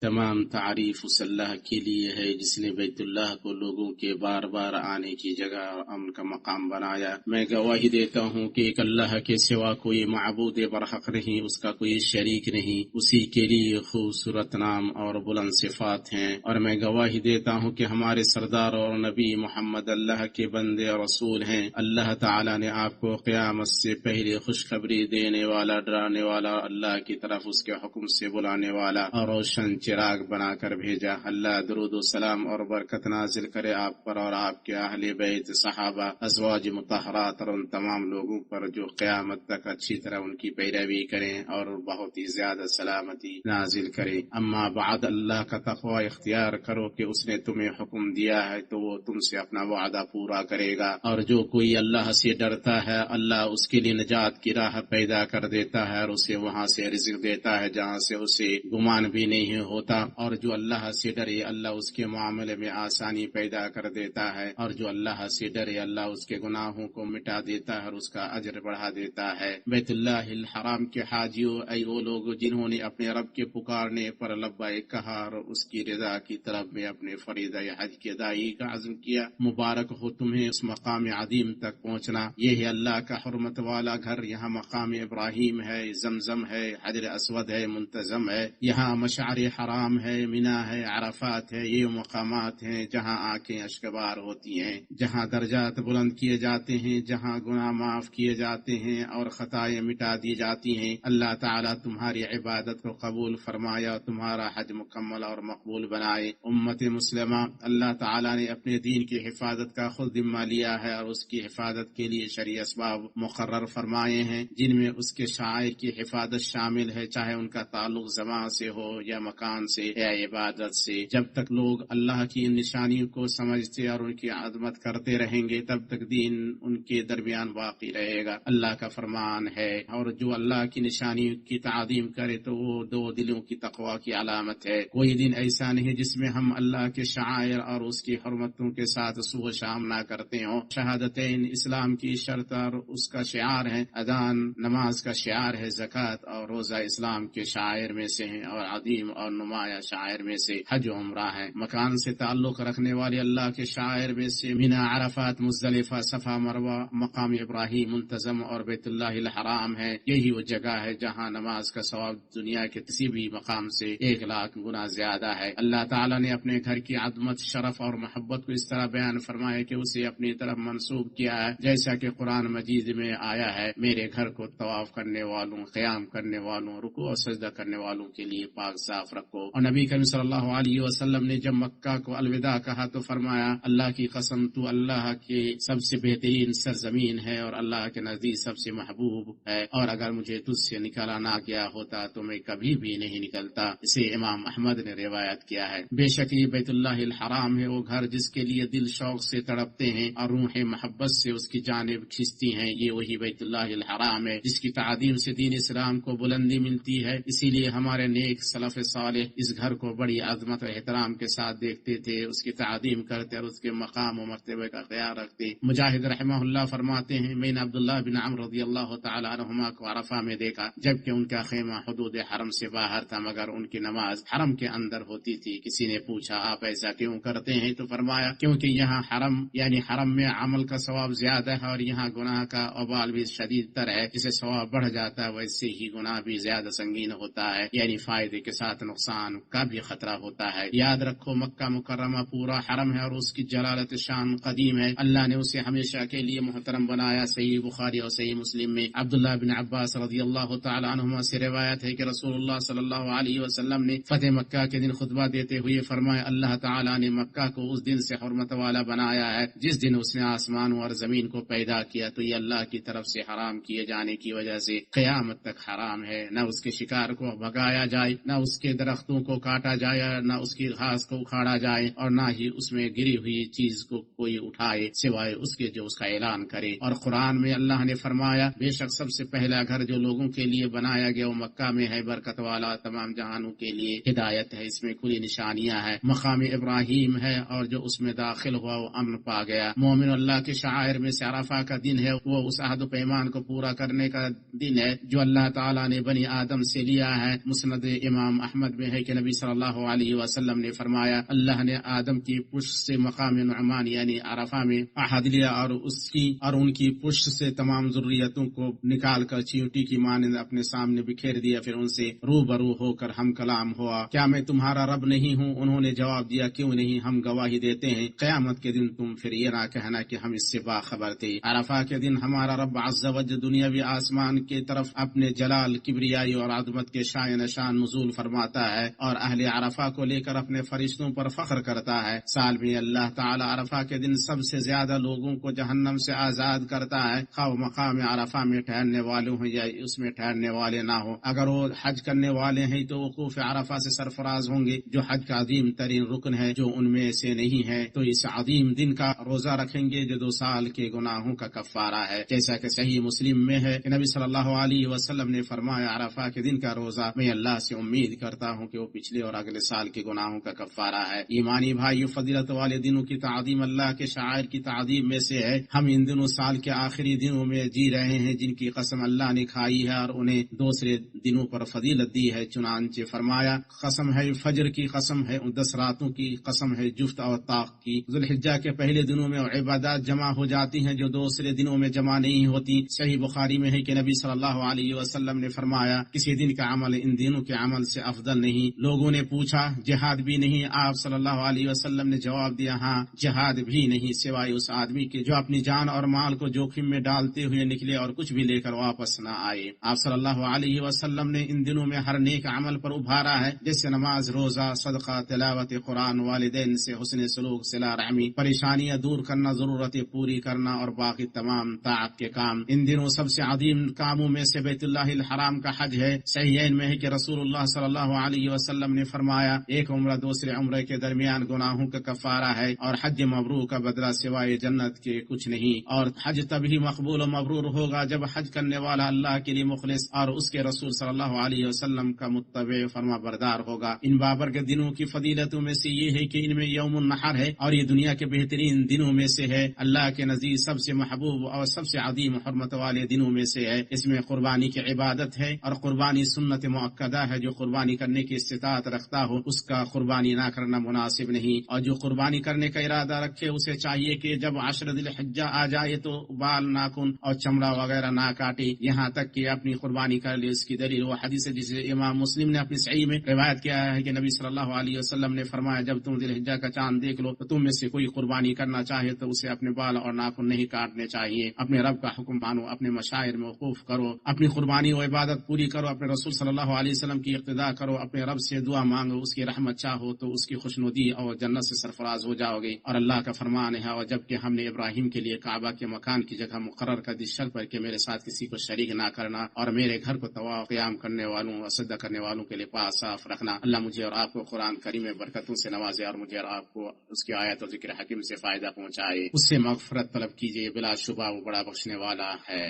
تمام تعریف اس اللہ کے لیے ہے جس نے بیت اللہ کو لوگوں کے بار بار آنے کی جگہ اور امن کا مقام بنایا۔ میں گواہی دیتا ہوں کہ ایک اللہ کے سوا کوئی معبود برحق نہیں، اس کا کوئی شریک نہیں، اسی کے لیے خوبصورت نام اور بلند صفات ہیں۔ اور میں گواہی دیتا ہوں کہ ہمارے سردار اور نبی محمد اللہ کے بندے اور رسول ہیں۔ اللہ تعالی نے آپ کو قیامت سے پہلے خوشخبری دینے والا، ڈرانے والا، اللہ کی طرف اس کے حکم سے بلانے والا اور روشن چراغ بنا کر بھیجا۔ اللہ درود و سلام اور برکت نازل کرے آپ پر اور آپ کے اہل بیت، صحابہ، ازواج مطہرات اور ان تمام لوگوں پر جو قیامت تک اچھی طرح ان کی پیروی کریں اور بہت ہی زیادہ سلامتی نازل کرے۔ اما بعد، اللہ کا تقوی اختیار کرو کہ اس نے تمہیں حکم دیا ہے تو وہ تم سے اپنا وعدہ پورا کرے گا، اور جو کوئی اللہ سے ڈرتا ہے اللہ اس کے لیے نجات کی راہ پیدا کر دیتا ہے اور اسے وہاں سے رزق دیتا ہے جہاں سے اسے گمان بھی نہیں ہوتا، اور جو اللہ سے ڈرے اللہ اس کے معاملے میں آسانی پیدا کر دیتا ہے، اور جو اللہ سے ڈرے اللہ اس کے گناہوں کو مٹا دیتا ہے اور اس کا اجر بڑھا دیتا ہے۔ بیت اللہ الحرام کے حاجیوں، اے وہ لوگ جنہوں نے اپنے رب کے پکارنے پر لبیک کہا اور اس کی رضا کی طرف میں اپنے فریضہ حج کی ادائیگی کا عزم کیا، مبارک ہو تمہیں اس مقام عظیم تک پہنچنا۔ یہ ہے اللہ کا حرمت والا گھر، یہاں مقام ابراہیم ہے، زمزم ہے، حجر اسود ہے، منتظم ہے، یہاں مشعر حرام ہے، مینا ہے، عرفات ہے۔ یہ مقامات ہیں جہاں آنکھیں اشکبار ہوتی ہیں، جہاں درجات بلند کیے جاتے ہیں، جہاں گناہ معاف کیے جاتے ہیں اور خطائیں مٹا دی جاتی ہیں۔ اللہ تعالیٰ تمہاری عبادت کو قبول فرمایا، تمہارا حج مکمل اور مقبول بنائے۔ امت مسلمہ، اللہ تعالیٰ نے اپنے دین کی حفاظت کا خود ذمہ لیا ہے اور اس کی حفاظت کے لیے شرعی اسباب مقرر فرمائے ہیں جن میں اس کے شعائر کی حفاظت شامل ہے، چاہے ان کا تعلق زبان سے ہو یا مکان سے یا عبادت سے۔ جب تک لوگ اللہ کی ان نشانیوں کو سمجھتے اور ان کی عظمت کرتے رہیں گے تب تک دین ان کے درمیان باقی رہے گا۔ اللہ کا فرمان ہے، اور جو اللہ کی نشانیوں کی تعظیم کرے تو وہ دو دلوں کی تقوی کی علامت ہے۔ کوئی دن ایسا نہیں جس میں ہم اللہ کے شعائر اور اس کی حرمتوں کے ساتھ صبح شام نہ کرتے ہوں۔ شہادتین اسلام کی شرط اور اس کا شعار ہے، اذان نماز کا شعار ہے، زکوٰۃ اور روزہ اسلام کے شعائر میں سے ہیں، اور عظیم اور نمایاں شعائر میں سے حج و عمرہ ہے۔ مکان سے تعلق رکھنے والے اللہ کے شعائر میں سے مینا، عرفات، مزدلفہ، صفا، مروہ، مقام ابراہیم، منتظم اور بیت اللہ الحرام ہے۔ یہی وہ جگہ ہے جہاں نماز کا ثواب دنیا کے کسی بھی مقام سے 1,00,000 گنا زیادہ ہے۔ اللہ تعالیٰ نے اپنے گھر کی عظمت، شرف اور محبت کو اس طرح بیان فرمایا کہ اسے اپنی طرف منسوب کیا ہے، جیسا کہ قرآن مجید میں آیا ہے، میرے گھر کو طواف کرنے والوں، قیام کرنے والوں، رکوع اور سجدہ کرنے والوں کے لیے پاک صاف رکھو۔ اور نبی کریم صلی اللہ علیہ وسلم نے جب مکہ کو الوداع کہا تو فرمایا، اللہ کی قسم تو اللہ کے سب سے بہترین سرزمین ہے اور اللہ کے نزدیک سب سے محبوب ہے، اور اگر مجھے تجھ سے نکالا نہ گیا ہوتا تو میں کبھی بھی نہیں نکلتا۔ اسے امام احمد نے روایت کیا ہے۔ بے شک یہ بیت اللہ الحرام ہے، وہ گھر جس کے لیے دل شوق سے تڑپتے ہیں اور روح محبت سے اس کی جانب کھنچتی ہیں۔ یہ وہی بیت اللہ الحرام ہے جس کی تعظیم سے دین اسلام کو بلندی ملتی ہے۔ اسی لیے ہمارے نیک سلف صالح اس گھر کو بڑی عظمت و احترام کے ساتھ دیکھتے تھے، اس کی تعظیم کرتے اور اس کے مقام و مرتبے کا خیال رکھتے۔ مجاہد رحمہ اللہ فرماتے ہیں، میں نے عبداللہ بن عمرو رضی اللہ تعالی عنہما کو عرفہ میں دیکھا جبکہ ان کا خیمہ حدود حرم سے باہر تھا، مگر ان کی نماز حرم کے اندر ہوتی تھی۔ کسی نے پوچھا، آپ ایسا کیوں کرتے ہیں؟ تو فرمایا، کیونکہ یہاں حرم یعنی حرم میں عمل کا ثواب زیادہ ہے اور یہاں گناہ کا وبال بھی شدید تر ہے۔ جسے ثواب بڑھ جاتا ہے ویسے ہی گناہ بھی زیادہ سنگین ہوتا ہے، یعنی فائدے کے ساتھ نقصان کا بھی خطرہ ہوتا ہے۔ یاد رکھو، مکہ مکرمہ پورا حرم ہے اور اس کی جلالت شان قدیم ہے۔ اللہ نے اسے ہمیشہ کے لیے محترم بنایا۔ صحیح بخاری اور صحیح مسلم میں عبداللہ بن عباس رضی اللہ تعالی عنہما سے روایت ہے کہ رسول اللہ صلی اللہ علیہ وسلم نے فتح مکہ کے دن خطبہ دیتے ہوئے فرمایا، اللہ تعالی نے مکہ کو اس دن سے حرمت والا بنایا ہے جس دن اس نے آسمانوں اور زمین کو پیدا کیا، تو یہ اللہ کی طرف سے حرام کیے جانے کی وجہ سے قیامت تک حرام ہے۔ نہ اس کے شکار کو بھگایا جائے، نہ اس کے درختوں کو کاٹا جائے، نہ اس کی گھاس کو اکھاڑا جائے، اور نہ ہی اس میں گری ہوئی چیز کو کوئی اٹھائے سوائے اس کے جو اس کا اعلان کرے۔ اور قرآن میں اللہ نے فرمایا، بے شک سب سے پہلا گھر جو لوگوں کے لیے بنایا گیا وہ مکہ میں ہے، برکت والا، تمام جہانوں کے لیے ہدایت ہے، اس میں کھلی نشانیاں ہیں۔ مقام ابراہیم ہے اور جو اس میں داخل ہوا وہ امن پا گیا۔ مومن اللہ کے شعائر میں سے عرفہ کا دن ہے، وہ اس عہد و پیمان کو پورا کرنے کا دن ہے جو اللہ تعالیٰ نے بنی آدم سے لیا ہے۔ مسند امام احمد میں ہے ہے کہ نبی صلی اللہ علیہ وسلم نے فرمایا اللہ نے آدم کی پشت سے مقام نعمان یعنی عرفہ میں عہد لیا اور ان کی پشت سے تمام ذریتوں کو نکال کر چیونٹی کی مانند اپنے سامنے بکھیر دیا، پھر ان سے روبرو ہو کر ہم کلام ہوا، کیا میں تمہارا رب نہیں ہوں؟ انہوں نے جواب دیا کیوں نہیں، ہم گواہی دیتے ہیں قیامت کے دن تم پھر یہ نہ کہنا کہ ہم اس سے باخبر تھے۔ عرفہ کے دن ہمارا رب عز و جل دنیاوی آسمان کی طرف اپنے جلال، کبریائی اور عظمت کے شائن نشان نزول فرماتا ہے اور اہل عرفہ کو لے کر اپنے فرشتوں پر فخر کرتا ہے۔ سال میں اللہ تعالی عرفہ کے دن سب سے زیادہ لوگوں کو جہنم سے آزاد کرتا ہے، خواہ مقام عرفہ میں ٹھہرنے والے ہوں یا اس میں ٹھہرنے والے نہ ہوں۔ اگر وہ حج کرنے والے ہیں تو وقوف عرفہ سے سرفراز ہوں گے، جو حج کا عظیم ترین رکن ہے۔ جو ان میں سے نہیں ہے تو اس عظیم دن کا روزہ رکھیں گے جو 2 سال کے گناہوں کا کفارہ ہے، جیسا کہ صحیح مسلم میں ہے کہ نبی صلی اللہ علیہ وسلم نے فرمایا عرفہ کے دن کا روزہ میں اللہ سے امید کرتا ہوں کہ وہ پچھلے اور اگلے سال کے گناہوں کا کفارہ ہے۔ ایمانی بھائی، فضیلت والے دنوں کی تعظیم اللہ کے شعائر کی تعظیم میں سے ہے۔ ہم ان دنوں سال کے آخری دنوں میں جی رہے ہیں جن کی قسم اللہ نے کھائی ہے اور انہیں دوسرے دنوں پر فضیلت دی ہے، چنانچہ فرمایا قسم ہے فجر کی، قسم ہے 10 راتوں کی، قسم ہے جفت اور طاق کی۔ ذوالحجہ کے پہلے دنوں میں عبادات جمع ہو جاتی ہیں جو دوسرے دنوں میں جمع نہیں ہوتی۔ صحیح بخاری میں ہے کہ نبی صلی اللہ علیہ وسلم نے فرمایا کسی دن کا عمل ان دنوں کے عمل سے افضل نہیں۔ لوگوں نے پوچھا جہاد بھی نہیں؟ آپ صلی اللہ علیہ وسلم نے جواب دیا ہاں، جہاد بھی نہیں سوائے اس آدمی کے جو اپنی جان اور مال کو جوخم میں ڈالتے ہوئے نکلے اور کچھ بھی لے کر واپس نہ آئے۔ آپ صلی اللہ علیہ وسلم نے ان دنوں میں ہر نیک عمل پر ابھارا ہے، جیسے نماز، روزہ، صدقہ، تلاوت قرآن، والدین سے حسن سلوک، صلہ رحمی، پریشانیاں دور کرنا، ضرورتیں پوری کرنا اور باقی تمام طاعت کے کام۔ ان دنوں سب سے عظیم کاموں میں سے بیت اللہ الحرام کا حج ہے۔ صحیحین میں ہے کہ رسول اللہ صلی اللہ علیہ وسلم نے فرمایا ایک عمرہ دوسرے عمرے کے درمیان گناہوں کا کفارہ ہے اور حج مبرور کا بدلہ سوائے جنت کے کچھ نہیں۔ اور حج تبھی مقبول و مبرور ہوگا جب حج کرنے والا اللہ کے لیے مخلص اور اس کے رسول صلی اللہ علیہ وسلم کا متبع فرما بردار ہوگا۔ ان بابر کے دنوں کی فضیلتوں میں سے یہ ہے کہ ان میں یوم النحر ہے اور یہ دنیا کے بہترین دنوں میں سے ہے، اللہ کے نزدیک سب سے محبوب اور سب سے عظیم حرمت والے دنوں میں سے ہے۔ اس میں قربانی کی عبادت ہے اور قربانی سنت مؤکدہ ہے۔ جو قربانی کرنے کی استطاعت رکھتا ہو اس کا قربانی نہ کرنا مناسب نہیں، اور جو قربانی کرنے کا ارادہ رکھے اسے چاہیے کہ جب 10 ذی الحجہ آ جائے تو بال، ناخن اور چمڑا وغیرہ نہ کاٹے یہاں تک کہ اپنی قربانی کر لے۔ اس کی دلیل وہ حدیث ہے جسے امام مسلم نے اپنی صحیح میں روایت کیا ہے کہ نبی صلی اللہ علیہ وسلم نے فرمایا جب تم ذی الحجہ کا چاند دیکھ لو تو تم میں سے کوئی قربانی کرنا چاہے تو اسے اپنے بال اور ناخن نہیں کاٹنے چاہیے، اپنے رب کا حکم مانو، اپنے مشاعر میں وقوف کرو، اپنی قربانی و عبادت پوری کرو، اپنے رسول صلی اللہ علیہ وسلم کی اقتداء کرو، اپنے رب سے دعا مانگو، اس کی رحمت چاہو تو اس کی خوشنودی اور جنت سے سرفراز ہو جاؤ گے۔ اور اللہ کا فرمان ہے اور جبکہ ہم نے ابراہیم کے لیے کعبہ کے مکان کی جگہ مقرر کر دی شرط پر کہ میرے ساتھ کسی کو شریک نہ کرنا اور میرے گھر کو طواف قیام کرنے والوں اور سجدہ کرنے والوں کے لیے پاک صاف رکھنا۔ اللہ مجھے اور آپ کو قرآن کریم میں برکتوں سے نوازے اور مجھے اور آپ کو اس کی آیت اور ذکر حکیم سے فائدہ پہنچائے، اس سے مغفرت طلب کیجیے، بلا شبہ وہ بڑا بخشنے والا ہے۔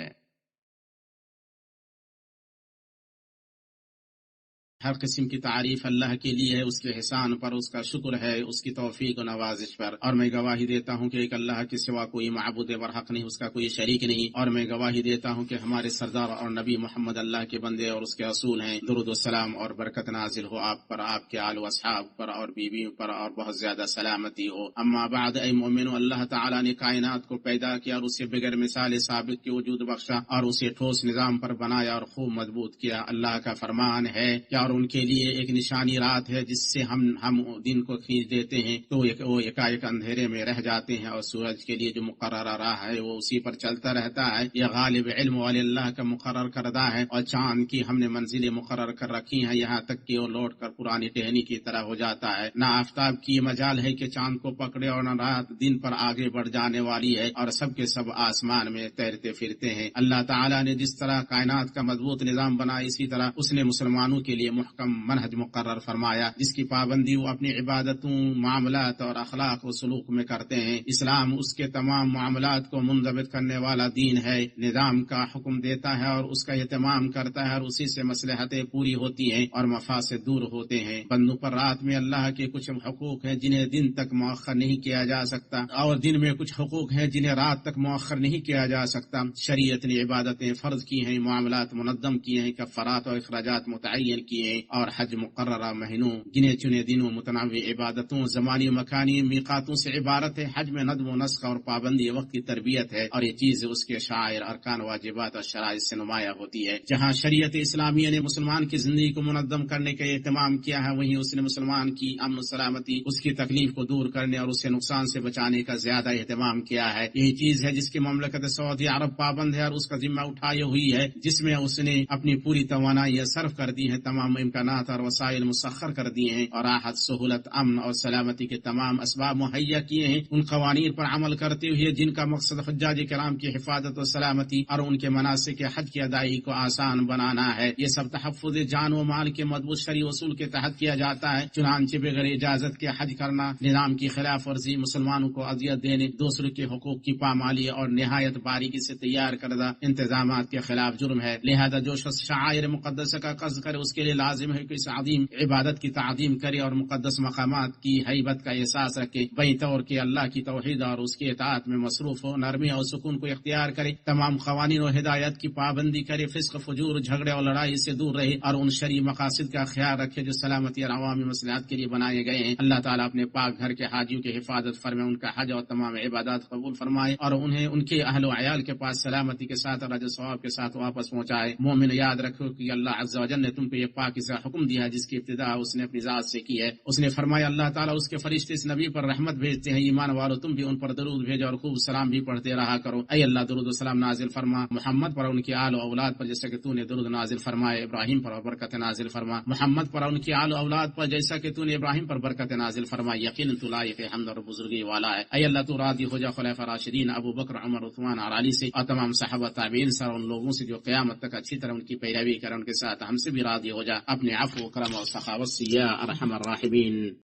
ہر قسم کی تعریف اللہ کے لیے ہے، اس کے احسان پر، اس کا شکر ہے، اس کی توفیق و نوازش پر، اور میں گواہی دیتا ہوں کہ ایک اللہ کے سوا کوئی معبود برحق نہیں، اس کا کوئی شریک نہیں، اور میں گواہی دیتا ہوں کہ ہمارے سردار اور نبی محمد اللہ کے بندے اور اس کے رسول ہیں۔ درود و سلام اور برکت نازل ہو آپ پر، آپ کے آل و اصحاب پر اور بیویوں پر، اور بہت زیادہ سلامتی ہو۔ اما بعد، اے مومنو، اللہ تعالیٰ نے کائنات کو پیدا کیا اور اسے بغیر مثال ثابت کے وجود بخشا اور اسے ٹھوس نظام پر بنایا اور خوب مضبوط کیا۔ اللہ کا فرمان ہے کہ اور ان کے لیے ایک نشانی رات ہے جس سے ہم دن کو کھینچ دیتے ہیں تو وہ ایک اندھیرے میں رہ جاتے ہیں، اور سورج کے لیے جو مقررہ راہ ہے وہ اسی پر چلتا رہتا ہے، یہ غالب علم والے اللہ کا مقرر کردہ ہے۔ اور چاند کی ہم نے منزلیں مقرر کر رکھی ہیں یہاں تک کہ وہ لوٹ کر پرانی ٹہنی کی طرح ہو جاتا ہے۔ نہ آفتاب کی مجال ہے کہ چاند کو پکڑے اور نہ رات دن پر آگے بڑھ جانے والی ہے، اور سب کے سب آسمان میں تیرتے پھرتے ہیں۔ اللہ تعالیٰ نے جس طرح کائنات کا مضبوط نظام بنایا اسی طرح اس نے مسلمانوں کے لیے محکم منہج مقرر فرمایا جس کی پابندی وہ اپنی عبادتوں، معاملات اور اخلاق و سلوک میں کرتے ہیں۔ اسلام اس کے تمام معاملات کو منضبط کرنے والا دین ہے، نظام کا حکم دیتا ہے اور اس کا اہتمام کرتا ہے، اور اسی سے مصلحتیں پوری ہوتی ہیں اور مفاسد دور ہوتے ہیں۔ بندوں پر رات میں اللہ کے کچھ حقوق ہیں جنہیں دن تک مؤخر نہیں کیا جا سکتا، اور دن میں کچھ حقوق ہیں جنہیں رات تک مؤخر نہیں کیا جا سکتا۔ شریعت نے عبادتیں فرض کی ہیں، معاملات منظم کیے ہیں، کفارات اور اخراجات متعین کیے ہیں اور حج مقررہ مہینوں گنے چنے دنوں متنوع عبادتوں زمانی مکانی میقاتوں سے عبارت ہے۔ حج میں ندب و نسخ اور پابندی وقت کی تربیت ہے اور یہ چیز اس کے شاعر ارکان واجبات اور شرائط سے نمایاں ہوتی ہے۔ جہاں شریعت اسلامیہ نے مسلمان کی زندگی کو منظم کرنے کا اہتمام کیا ہے، وہیں اس نے مسلمان کی امن و سلامتی، اس کی تکلیف کو دور کرنے اور اسے نقصان سے بچانے کا زیادہ اہتمام کیا ہے۔ یہی چیز ہے جس کی مملکت سعودی عرب پابند ہے اور اس کا ذمہ اٹھائی ہوئی ہے، جس میں اس نے اپنی پوری توانائی صرف کر دی ہے، تمام امکانات اور وسائل مسخر کر دیے ہیں اور راحت، سہولت، امن اور سلامتی کے تمام اسباب مہیا کیے ہیں، ان قوانین پر عمل کرتے ہوئے جن کا مقصد حجاج کرام کی حفاظت و سلامتی اور ان کے مناسک حج کی ادائیگی کو آسان بنانا ہے۔ یہ سب تحفظ جان و مال کے مضبوط شرعی اصول کے تحت کیا جاتا ہے، چنانچہ بغیر اجازت کے حج کرنا نظام کی خلاف ورزی، مسلمانوں کو اذیت دینے، دوسروں کے حقوق کی پامالی اور نہایت باریکی سے تیار کردہ انتظامات کے خلاف جرم ہے۔ لہذا جو شخص شعائر مقدسہ کا قصد کرے اس کے لیے لازم ہے کہ اس عظیم عبادت کی تعظیم کرے اور مقدس مقامات کی ہیبت کا احساس رکھے، بہی طور کہ اللہ کی توحید اور اس کی اطاعت میں مصروف ہو، نرمی اور سکون کو اختیار کرے، تمام قوانین و ہدایت کی پابندی کرے، فسق، فجور، جھگڑے اور لڑائی سے دور رہے اور ان شرعی مقاصد کا خیال رکھے جو سلامتی اور عوامی مصلحت کے لیے بنائے گئے ہیں۔ اللہ تعالیٰ اپنے پاک گھر کے حاجیوں کی حفاظت فرمائے، ان کا حج اور تمام عبادات قبول فرمائے اور انہیں ان کے اہل و عیال کے پاس سلامتی کے ساتھ اور اجر ثواب کے ساتھ واپس پہنچائے۔ مومن یاد رکھو کہ اللہ عز و جل نے تم کو یہ پاکیزہ حکم دیا جس کی ابتدا اس نے اپنی ذات سے کی ہے۔ اس نے فرمایا اللہ تعالیٰ اس کے فرشتے اس نبی پر رحمت بھیجتے ہیں، ایمان والو تم بھی ان پر درود بھیجو اور خوب سلام بھی پڑھتے رہا کرو۔ اے اللہ درود و سلام نازل فرما محمد پر، ان کی آل و اولاد پر جیسا کہ تو نے درود نازل فرمائے ابراہیم پر، اور برکت نازل فرما محمد پر، ان کی آل و اولاد پر جیسا کہ تو نے ابراہیم پر برکت نازل فرمائی۔ یقیناً تو لائق حمد اور بزرگی والا ہے۔ اے اللہ تو راضی ہو جا خلفاء راشدین ابو بکر، عمر، عثمان اور علی سے اور تمام صحابہ تابعین سے اور ان لوگوں سے جو قیامت تک اچھی طرح ان کی پیروی کریں، ان کے ساتھ ہم سے بھی راضی ہو جا اپنے عفو و کرم اور سخاوت سے یا ارحم الراحمین۔